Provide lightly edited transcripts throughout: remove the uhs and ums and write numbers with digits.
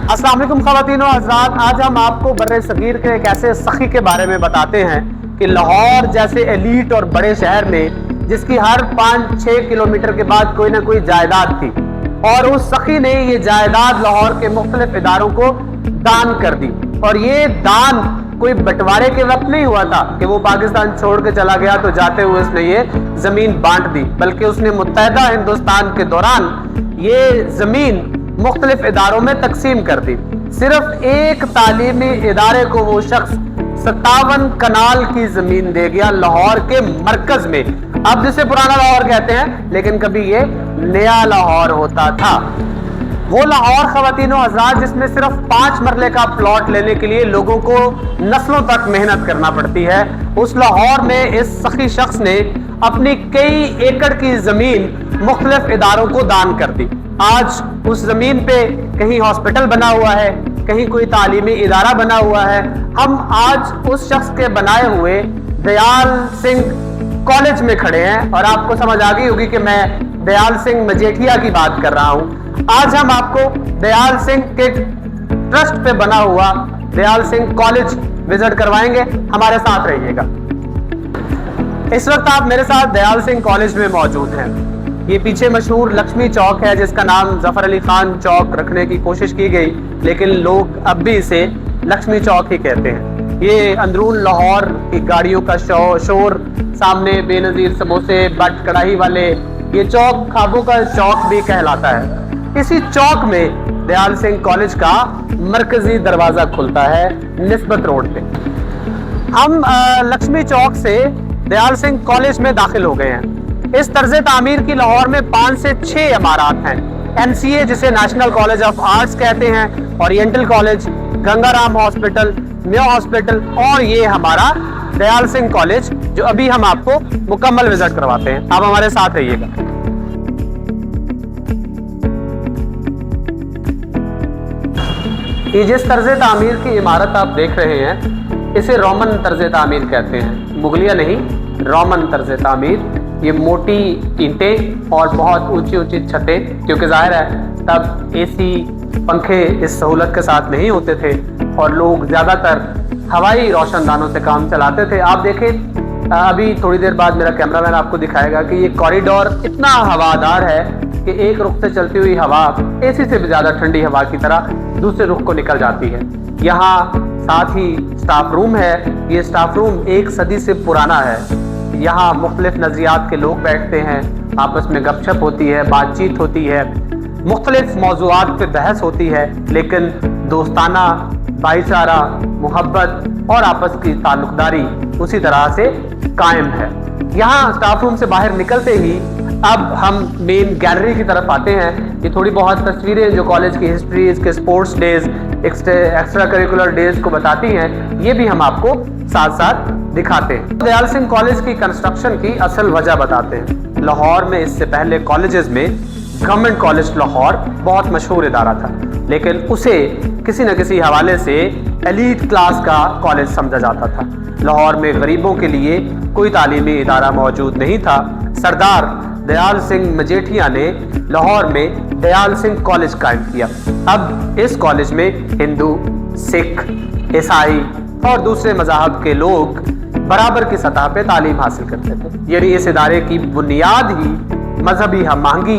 अस्सलाम वालेकुम ख़वातीन और हज़रात, आज हम आपको बर्रे सगीर के एक ऐसे सखी के बारे में बताते हैं कि लाहौर जैसे एलीट और बड़े शहर में जिसकी हर 5-6 किलोमीटर के बाद कोई ना कोई जायदाद थी और उस सखी ने ये जायदाद लाहौर के मुख्तलिफ इदारों को दान कर दी। और ये दान कोई बंटवारे के वक्त नहीं हुआ था कि वो पाकिस्तान छोड़ के चला गया तो जाते हुए उसने ये जमीन बांट दी, बल्कि उसने मुत्तहदा हिंदुस्तान के दौरान ये जमीन मुख्तलिफ इदारों में तकसीम कर दी। सिर्फ एक तालीमी इदारे को वो शख्स 57 कनाल की जमीन दे गया लाहौर के मरकज में। अब जिसे पुराना लाहौर कहते हैं, लेकिन कभी ये नया लाहौर होता था। वो लाहौर ख़वातीनो हज़रात जिसमें सिर्फ 5 मरले का प्लॉट लेने के लिए लोगों को नस्लों तक मेहनत करना पड़ती है, उस लाहौर में इस सखी शख्स ने अपनी कई एकड़ की जमीन मुख्तलिफ इदारों को दान कर दी। आज उस जमीन पे कहीं हॉस्पिटल बना हुआ है, कहीं कोई तालीमी इदारा बना हुआ है। हम आज उस शख्स के बनाए हुए दयाल सिंह कॉलेज में खड़े हैं और आपको समझ आ गई होगी कि मैं दयाल सिंह मजेठिया की बात कर रहा हूं। आज हम आपको दयाल सिंह के ट्रस्ट पे बना हुआ दयाल सिंह कॉलेज विजिट करवाएंगे, हमारे साथ रहिएगा। इस वक्त आप मेरे साथ दयाल सिंह कॉलेज में मौजूद हैं। ये पीछे मशहूर लक्ष्मी चौक है जिसका नाम जफर अली खान चौक रखने की कोशिश की गई, लेकिन लोग अब भी इसे लक्ष्मी चौक ही कहते हैं। ये अंदरून लाहौर की गाड़ियों का शोर, सामने बेनजीर समोसे, बट कढ़ाई वाले, ये चौक ख्वाबों का चौक भी कहलाता है। इसी चौक में दयाल सिंह कॉलेज का मरकजी दरवाजा खुलता है निस्बत रोड पे। हम लक्ष्मी चौक से दयाल सिंह कॉलेज में दाखिल हो गए हैं। इस तर्ज तामीर की लाहौर में 5 से 6 इमारत हैं। NCA जिसे नेशनल कॉलेज ऑफ आर्ट्स कहते हैं, oriental college, Gangaram hospital, new hospital और ये हमारा दयाल सिंह कॉलेज जो अभी हम आपको मुकम्मल विजिट करवाते हैं। आप हमारे साथ रहिएगा। ये जिस तर्ज तामीर की इमारत आप देख रहे हैं इसे रोमन तर्ज तामीर कहते हैं, मुगलिया नहीं, रोमन तर्ज तामीर। ये मोटी ईंटें और बहुत ऊंची ऊंची छतें, क्योंकि जाहिर है तब AC पंखे इस सहूलत के साथ नहीं होते थे और लोग ज़्यादातर हवाई रोशनदानों से काम चलाते थे। आप देखें, अभी थोड़ी देर बाद मेरा कैमरामैन आपको दिखाएगा कि ये कॉरिडोर इतना हवादार है कि एक रुख से चलती हुई हवा AC से भी ज़्यादा ठंडी हवा की तरह दूसरे रुख को निकल जाती है। यहाँ साथ ही स्टाफ रूम है। ये स्टाफ रूम 1 सदी से पुराना है। यहाँ मुख्तलिफ नज़रियात के लोग बैठते हैं, आपस में गपशप होती है, बातचीत होती है, मुख्तलिफ मौज़ूआत पे बहस होती है, लेकिन दोस्ताना, भाईचारा, मोहब्बत और आपस की ताल्लुकदारी उसी तरह से कायम है। यहाँ स्टाफ रूम से बाहर निकलते ही अब हम मेन गैलरी की तरफ आते हैं। ये थोड़ी बहुत तस्वीरें जो कॉलेज की हिस्ट्री, इसके sports days, extra curricular days को बताती हैं, ये भी हम आपको साथ साथ दिखाते हैं। दयाल सिंह कॉलेज की कंस्ट्रक्शन की असल वजह बताते हैं। लाहौर में इससे पहले कॉलेजेस में गवर्नमेंट कॉलेज लाहौर बहुत मशहूर इदारा था, लेकिन उसे किसी न किसी हवाले से एलीट क्लास का कॉलेज समझा जाता था। लाहौर में गरीबों के लिए कोई तालीमी इदारा मौजूद नहीं था। सरदार दयाल सिंह मजेठिया ने लाहौर में दयाल सिंह कॉलेज कायम किया। अब इस कॉलेज में हिंदू, सिख, ईसाई और दूसरे मज़हब के लोग बराबर की सतह पे तालीम हासिल करते थे। यानी इस इदारे की बुनियाद ही मजहबी हमआहंगी,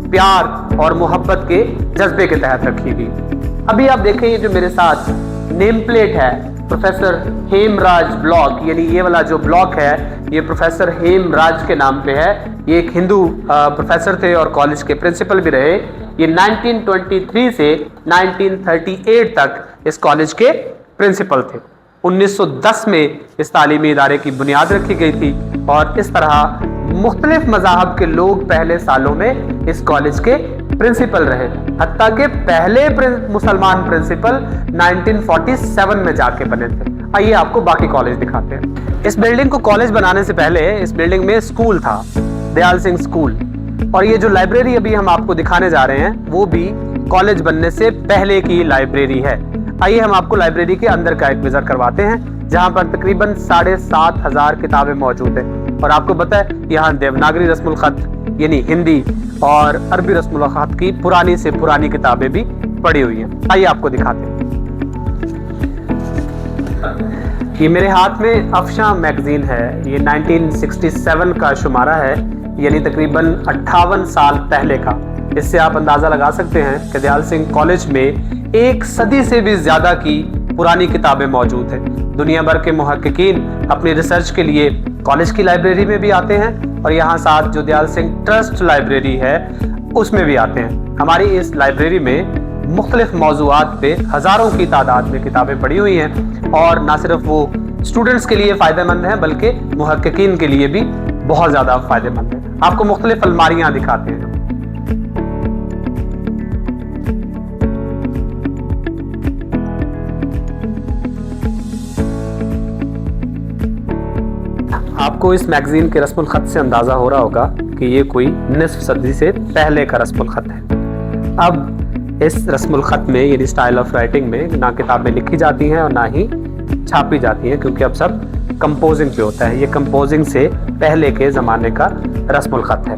प्यार और मोहब्बत के जज्बे के तहत रखी गई। अभी आप देखें, ये जो मेरे साथ नेम प्लेट है प्रोफेसर हेमराज ब्लॉक, यानी ये वाला जो ब्लॉक है ये प्रोफेसर हेमराज के नाम पे है। ये एक हिंदू प्रोफेसर थे और कॉलेज के प्रिंसिपल भी रहे। ये 1923 से 1938 तक इस कॉलेज के प्रिंसिपल थे। 1910 में इस तालीमी इदारे की बुनियाद रखी गई थी और इस तरह मुख्तलिफ मज़ाहब के लोग पहले सालों में इस कॉलेज के प्रिंसिपल रहे, हत्ता के पहले मुसलमान प्रिंसिपल 1947 में जाके बने थे। आइए आपको बाकी कॉलेज दिखाते हैं। इस बिल्डिंग को कॉलेज बनाने से पहले इस बिल्डिंग में स्कूल था, दयाल सिंह स्कूल, और ये जो लाइब्रेरी अभी हम आपको दिखाने जा रहे हैं वो भी कॉलेज बनने से पहले की लाइब्रेरी है। आइए हम आपको लाइब्रेरी के अंदर का एक विजिट करवाते हैं, जहां पर तकरीबन 7,500 किताबें मौजूद हैं। और आपको पता है यहाँ देवनागरी रस्मुल खत यानी हिंदी और अरबी रस्मुल खत की पुरानी से पुरानी किताबें भी पड़ी हुई हैं। आइए आपको दिखाते हैं। ये मेरे हाथ में अफशां मैगजीन है। ये 1967 का शुमारा है, यानी तकरीबन 58 साल पहले का। इससे आप अंदाजा लगा सकते हैं कि दयाल सिंह कॉलेज में 1 सदी से भी ज्यादा की पुरानी किताबें मौजूद हैं। दुनिया भर के मुहक्किकीन अपनी रिसर्च के लिए कॉलेज की लाइब्रेरी में भी आते हैं और यहाँ साथ जो दयाल सिंह ट्रस्ट लाइब्रेरी है उसमें भी आते हैं। हमारी इस लाइब्रेरी में मुख्तलिफ मौज़ूआत पे हज़ारों की तादाद में किताबें पड़ी हुई हैं और ना सिर्फ वो स्टूडेंट्स के लिए फ़ायदेमंद हैं बल्कि मुहक्किकीन के लिए भी बहुत ज़्यादा फ़ायदेमंद है। आपको मुख्तलिफ अलमारियाँ दिखाते हैं। आपको इस मैगजीन के रस्मुल खत से अंदाज़ा हो रहा होगा कि ये कोई निस्फ सदी से पहले का रस्मुल खत है। अब इस रस्मुल खत में यानी स्टाइल ऑफ राइटिंग में ना किताबें लिखी जाती हैं और ना ही छापी जाती हैं, क्योंकि अब सब कंपोजिंग पे होता है। ये कंपोजिंग से पहले के ज़माने का रस्मुल खत है।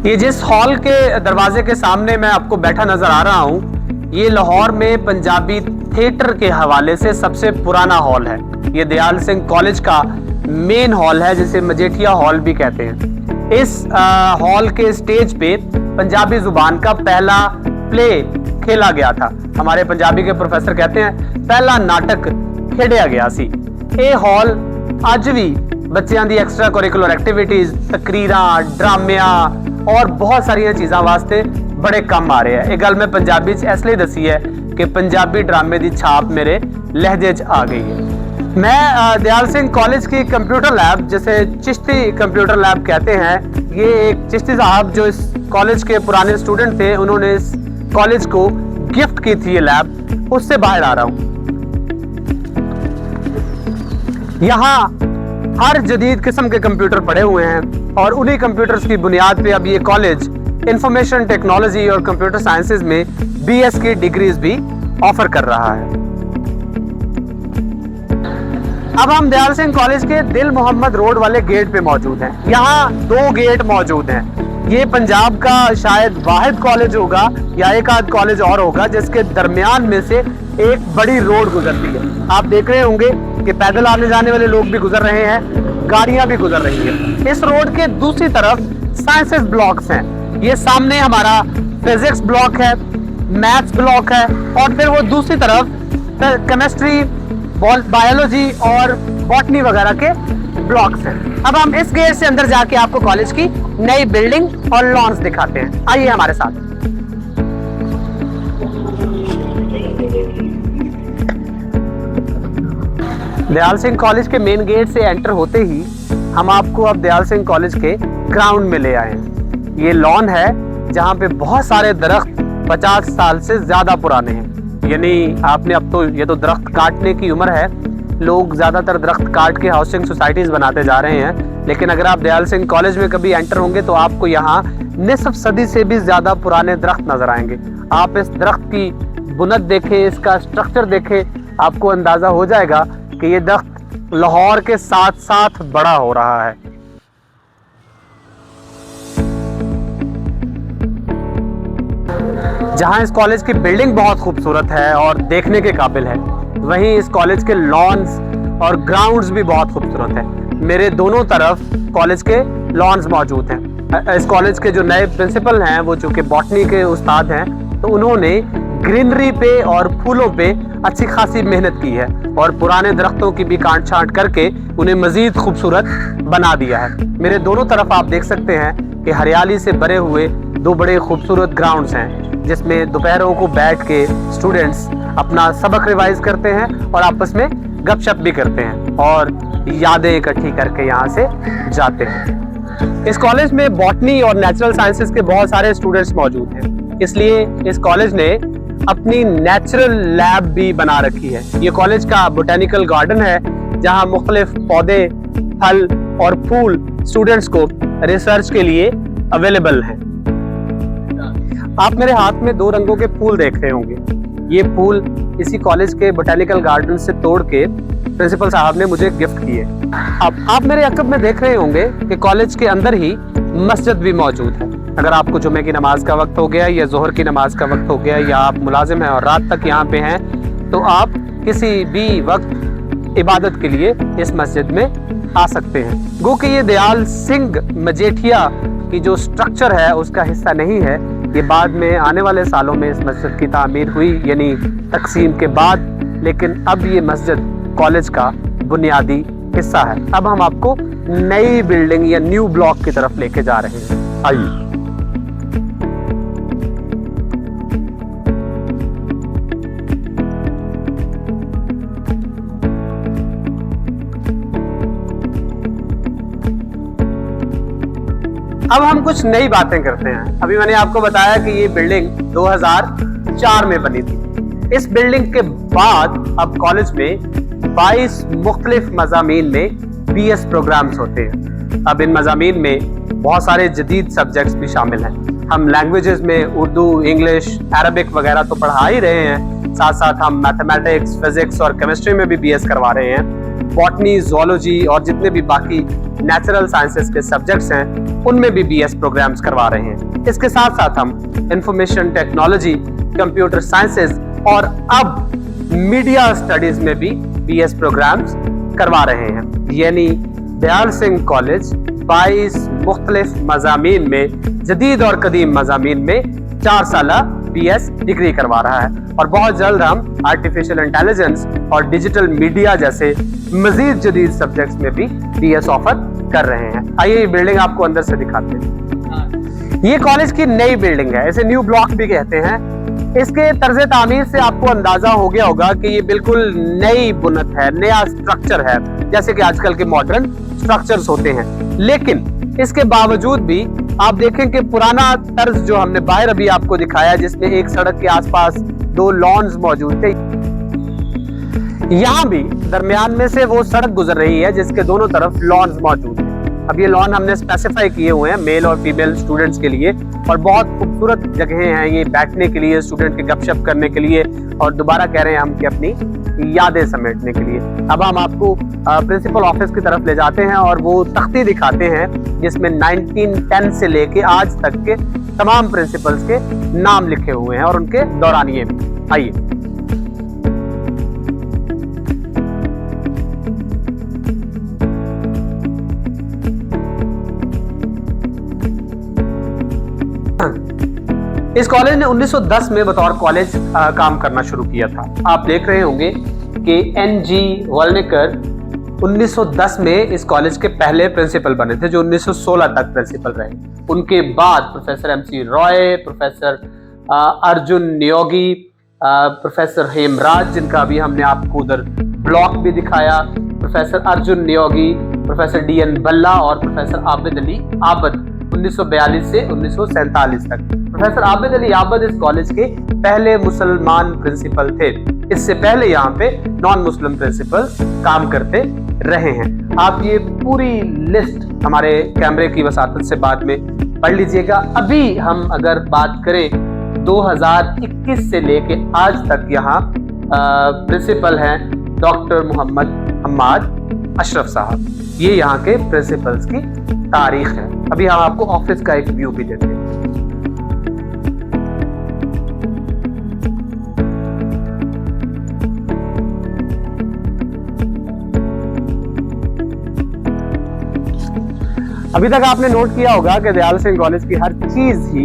ये जिस हॉल के दरवाजे के सामने मैं आपको बैठा नज़र आ रहा हूँ, ये लाहौर में पंजाबी थिएटर के हवाले से सबसे पुराना हॉल है। ये दयाल सिंह कॉलेज का मेन हॉल है, जिसे मजेठिया हॉल भी कहते हैं। इस हॉल के स्टेज पे पंजाबी जुबान का पहला प्ले खेला गया था। हमारे पंजाबी के प्रोफेसर कहते हैं पहला नाटक खेड़ा गया सी। ये हॉल अज भी बच्चों की एक्स्ट्रा करिकुलर एक्टिविटीज, तकरीरां, ड्रामिया और बहुत सारिया चीज़ों वास्ते बड़े कम आ रहे हैं। ये गल मैं पंजाबी इसलिए दसी है कि पंजाबी ड्रामे की छाप मेरे लहजे च आ गई है। मैं दयाल सिंह कॉलेज की कंप्यूटर लैब, जिसे चिश्ती कंप्यूटर लैब कहते हैं, ये एक चिश्ती साहब जो इस कॉलेज के पुराने स्टूडेंट थे, उन्होंने इस कॉलेज को गिफ्ट की थी ये लैब, उससे बाहर आ रहा हूँ। यहाँ हर जदीद किस्म के कंप्यूटर पड़े हुए हैं और उन्हीं कंप्यूटर्स की बुनियाद पे अब ये कॉलेज इंफॉर्मेशन टेक्नोलॉजी और कंप्यूटर साइंसेज में BS की डिग्रीज भी ऑफर कर रहा है। अब हम दयाल सिंह कॉलेज के दिल मोहम्मद रोड वाले गेट पे मौजूद हैं। यहाँ 2 गेट मौजूद हैं। ये पंजाब का शायद वाहिद कॉलेज होगा या एक आध कॉलेज और होगा जिसके दरमियान में से एक बड़ी रोड गुजरती है। आप देख रहे होंगे कि पैदल आने जाने वाले लोग भी गुजर रहे हैं, गाड़ियां भी गुजर रही हैं। इस रोड के दूसरी तरफ साइंसेस ब्लॉक्स हैं। ये सामने हमारा फिजिक्स ब्लॉक है, मैथ्स ब्लॉक है और फिर वो दूसरी तरफ केमिस्ट्री, बायोलॉजी और बॉटनी वगैरह के ब्लॉक्स हैं। अब हम इस गेट से अंदर जाके आपको कॉलेज की नई बिल्डिंग और लॉन्स दिखाते हैं। आइए हमारे साथ। दयाल सिंह कॉलेज के मेन गेट से एंटर होते ही हम आपको अब दयाल सिंह कॉलेज के ग्राउंड में ले आए हैं। ये लॉन है जहाँ पे बहुत सारे दरख्त 50 साल से ज्यादा पुराने हैं। यानी आपने अब तो ये तो दरख्त काटने की उम्र है, लोग ज्यादातर दरख्त काट के हाउसिंग सोसाइटीज बनाते जा रहे हैं। लेकिन अगर आप दयाल सिंह कॉलेज में कभी एंटर होंगे तो आपको यहाँ निस्फ सदी से भी ज्यादा पुराने दरख्त नजर आएंगे। आप इस दरख्त की बुनत देखें, इसका स्ट्रक्चर देखें, आपको अंदाजा हो जाएगा कि ये दरख्त लाहौर के साथ साथ बड़ा हो रहा है। जहां इस कॉलेज की बिल्डिंग बहुत खूबसूरत है और देखने के काबिल है, वहीं इस कॉलेज के लॉन्स और ग्राउंड्स भी बहुत खूबसूरत है। मेरे दोनों तरफ कॉलेज के लॉन्स मौजूद हैं। इस कॉलेज के जो नए प्रिंसिपल हैं, वो चूंकि बॉटनी के उस्ताद हैं, तो उन्होंने ग्रीनरी पे और फूलों पे अच्छी खासी मेहनत की है और पुराने दरख्तों की भी काट छांट करके उन्हें मजीद खूबसूरत बना दिया है। मेरे दोनों तरफ आप देख सकते हैं कि हरियाली से भरे हुए 2 बड़े खूबसूरत ग्राउंड्स हैं, जिसमें दोपहरों को बैठ के स्टूडेंट्स अपना सबक रिवाइज करते हैं और आपस में गपशप भी करते हैं और यादें इकट्ठी करके यहाँ से जाते हैं। इस कॉलेज में बॉटनी और नेचुरल साइंसेस के बहुत सारे स्टूडेंट्स मौजूद हैं, इसलिए इस कॉलेज ने अपनी नेचुरल लैब भी बना रखी है। ये कॉलेज का बोटेनिकल गार्डन है जहाँ मुख्तलिफ पौधे, फल और फूल स्टूडेंट्स को रिसर्च के लिए अवेलेबल हैं। आप मेरे हाथ में 2 रंगों के फूल देख रहे होंगे। ये फूल इसी कॉलेज के बोटेनिकल गार्डन से तोड़ के प्रिंसिपल साहब ने मुझे गिफ्ट किए। अब आप मेरे अकब में देख रहे होंगे कि कॉलेज के अंदर ही मस्जिद भी मौजूद है। अगर आपको जुमे की नमाज का वक्त हो गया या जोहर की नमाज का वक्त हो गया या आप मुलाजिम हैं और रात तक यहाँ पे हैं, तो आप किसी भी वक्त इबादत के लिए इस मस्जिद में आ सकते हैं। गो कि ये दयाल सिंह मजेठिया की जो स्ट्रक्चर है उसका हिस्सा नहीं है, ये बाद में आने वाले सालों में इस मस्जिद की तामीर हुई, यानी तकसीम के बाद, लेकिन अब ये मस्जिद कॉलेज का बुनियादी हिस्सा है। अब हम आपको नई बिल्डिंग या न्यू ब्लॉक की तरफ लेके जा रहे हैं, आइए। अब हम कुछ नई बातें करते हैं। अभी मैंने आपको बताया कि ये बिल्डिंग 2004 में बनी थी। इस बिल्डिंग के बाद अब कॉलेज में 22 मुख्तलिफ मज़ामीन में BS प्रोग्राम्स होते हैं। अब इन मज़ामीन में बहुत सारे जदीद सब्जेक्ट्स भी शामिल हैं। हम लैंग्वेजेस में उर्दू, इंग्लिश, अरबिक वगैरह तो पढ़ा ही रहे हैं, साथ साथ हम मैथमेटिक्स, फिजिक्स और केमिस्ट्री में भी BS करवा रहे हैं। बॉटनी, ज़ूलॉजी और जितने भी बाकी नेचुरल साइंसेस के सब्जेक्ट्स हैं उनमें भी BS प्रोग्राम्स करवा रहे हैं। इसके साथ साथ हम इंफॉर्मेशन टेक्नोलॉजी, कंप्यूटर साइंसेस और अब मीडिया स्टडीज में भी BS प्रोग्राम्स करवा रहे हैं। यानी दयाल सिंह कॉलेज 22 मुख्तलिफ मज़ामीन में, जदीद और कदीम मज़ामीन में 4 साला BS डिग्री करवा रहा है। और बहुत जल्द हम आर्टिफिशियल इंटेलिजेंस और डिजिटल मीडिया जैसे मजीद जदीद सब्जेक्ट्स में भी BS ऑफर कर रहे हैं। आइए ये बिल्डिंग आपको अंदर से दिखाते हैं। ये कॉलेज की नई बिल्डिंग है, इसे न्यू ब्लॉक भी कहते हैं। इसके तर्ज तामीर से आपको अंदाजा हो गया होगा कि ये बिल्कुल नई बुनत है, नया स्ट्रक्चर है, जैसे कि आजकल के मॉडर्न स्ट्रक्चर्स होते हैं। लेकिन इसके बावजूद भी आप देखें कि पुराना तर्ज जो हमने बाहर अभी आपको दिखाया, जिसमें एक सड़क के आसपास 2 लॉन्स मौजूद थे, यहाँ भी दरमियान में से वो सड़क गुजर रही है जिसके दोनों तरफ लॉन्स मौजूद हैं। अब ये लॉन हमने स्पेसिफाई किए हुए हैं मेल और फीमेल स्टूडेंट्स के लिए, और बहुत खूबसूरत जगहें हैं ये बैठने के लिए, स्टूडेंट के गपशप करने के लिए, और दोबारा कह रहे हैं हम कि अपनी यादें समेटने के लिए। अब हम आपको प्रिंसिपल ऑफिस की तरफ ले जाते हैं और वो तख्ती दिखाते हैं जिसमें 1910 से लेके आज तक के तमाम प्रिंसिपल्स के नाम लिखे हुए हैं और उनके दौरानिये भी। आइए। इस कॉलेज ने 1910 में बतौर कॉलेज काम करना शुरू किया था। आप देख रहे होंगे कि NG वॉलनेकर 1910 में इस कॉलेज के पहले प्रिंसिपल बने थे, जो 1916 तक प्रिंसिपल रहे। उनके बाद professor MC Roy, professor Arjun Niyogi, professor Hemraj, जिनका अभी हमने आपको उधर ब्लॉक भी दिखाया, professor Arjun Niyogi, professor DN Balla और प्रोफेसर आबिद अली आबद 1942 से 1947 तक। प्रोफेसर आबिद अली आबद इस कॉलेज के पहले मुसलमान प्रिंसिपल थे। इससे पहले यहाँ पे नॉन मुस्लिम प्रिंसिपल काम करते रहे हैं। आप ये पूरी लिस्ट हमारे कैमरे की वसातत से बाद में पढ़ लीजिएगा। अभी हम अगर बात करें 2021 से लेके आज तक यहाँ प्रिंसिपल हैं डॉक्टर मोहम्मद हम्माद अशरफ साहब। ये यहाँ के प्रिंसिपल्स की तारीख है। अभी हम आपको ऑफिस का एक व्यू भी देते हैं। अभी तक आपने नोट किया होगा कि दयाल सिंह कॉलेज की हर चीज ही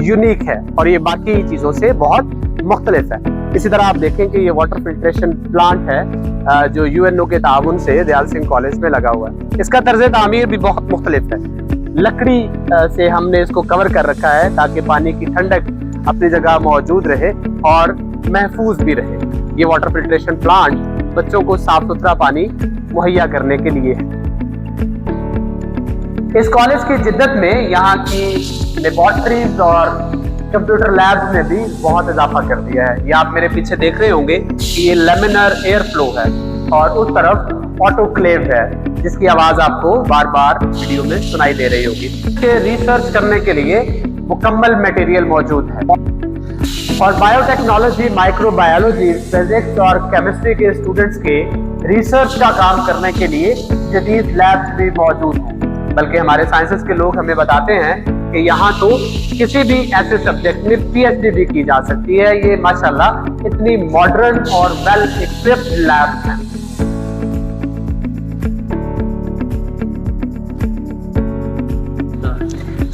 यूनिक है और ये बाकी चीजों से बहुत मुख्तलिफ है। इसी तरह आप देखें कि ये वाटर फिल्ट्रेशन प्लांट है जो UNO के ताउन से दयाल सिंह कॉलेज में लगा हुआ है। इसका तर्ज तामीर भी बहुत मुख्तलिफ है। लकड़ी से हमने इसको कवर कर रखा है ताकि पानी की ठंडक अपनी जगह मौजूद रहे और महफूज भी रहे। ये वाटर फिल्ट्रेशन प्लांट बच्चों को साफ सुथरा पानी मुहैया करने के लिए है। इस कॉलेज की जिद्दत में यहाँ की लेबोरेटरीज और कंप्यूटर लैब्स ने भी बहुत इजाफा कर दिया है। ये आप मेरे पीछे देख रहे होंगे कि ये लेमिनर एयर फ्लो है और उस तरफ ऑटोक्लेव है जिसकी आवाज आपको बार बार वीडियो में सुनाई दे रही होगी। इसके रिसर्च करने के लिए मुकम्मल मटेरियल मौजूद है और बायोटेक्नोलॉजी, माइक्रोबायोलॉजी, फिजिक्स और केमिस्ट्री के स्टूडेंट्स के रिसर्च का काम करने के लिए जदीद लैब्स भी मौजूद हैं। बल्कि हमारे साइंसेस के लोग हमें बताते हैं कि यहाँ तो किसी भी ऐसे सब्जेक्ट में पीएचडी भी की जा सकती है। ये माशाल्लाह इतनी मॉडर्न और वेल इक्विप्ड लैब्स हैं।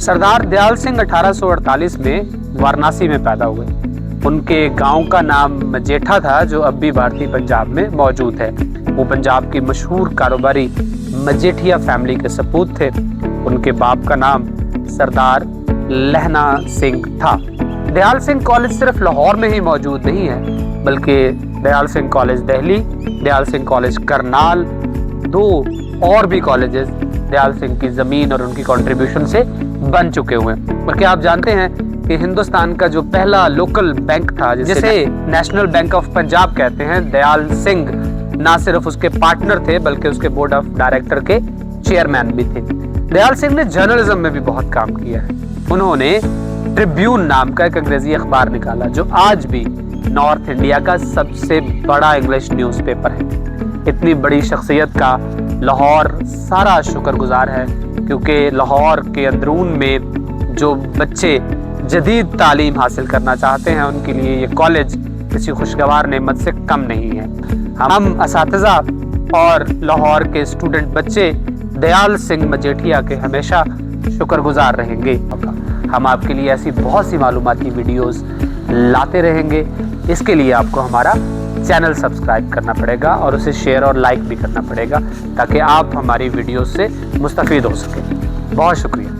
सरदार दयाल सिंह 1848 में वाराणसी में पैदा हुए। उनके गांव का नाम मजेठा था, जो अब भी भारतीय पंजाब में मौजूद है। वो पंजाब की मशहूर कारोबारी मजेठिया फैमिली के सपूत थे। उनके बाप का नाम सरदार लहना सिंह था। दयाल सिंह कॉलेज सिर्फ लाहौर में ही मौजूद नहीं है, बल्कि दयाल सिंह कॉलेज दिल्ली, दयाल सिंह कॉलेज करनाल, 2 और भी कॉलेजेस दयाल सिंह की जमीन और उनकी कंट्रीब्यूशन से बन चुके हुए हैं। बल्कि आप जानते हैं कि हिंदुस्तान का जो पहला लोकल बैंक था, जिसे नेशनल बैंक ऑफ पंजाब कहते हैं, दयाल सिंह ना सिर्फ उसके पार्टनर थे बल्कि उसके बोर्ड ऑफ डायरेक्टर के चेयरमैन भी थे। दयाल सिंह ने जर्नलिज्म में भी बहुत काम किया है। उन्होंने ट्रिब्यून नाम का एक अंग्रेजी अखबार निकाला, जो आज भी नॉर्थ इंडिया का सबसे बड़ा इंग्लिश न्यूज़पेपर है। इतनी बड़ी शख्सियत का लाहौर सारा शुक्रगुजार है, क्योंकि लाहौर के अंदरून में जो बच्चे जदीद तालीम हासिल करना चाहते हैं, उनके लिए ये कॉलेज किसी खुशगवार नेमत से कम नहीं है। हम असातिज़ा और लाहौर के स्टूडेंट बच्चे दयाल सिंह मजेठिया के हमेशा शुक्रगुजार रहेंगे। हम आपके लिए ऐसी बहुत सी मालूमाती वीडियोस लाते रहेंगे। इसके लिए आपको हमारा चैनल सब्सक्राइब करना पड़ेगा और उसे शेयर और लाइक भी करना पड़ेगा, ताकि आप हमारी वीडियोस से मुस्तफ़ीद हो सकें। बहुत शुक्रिया।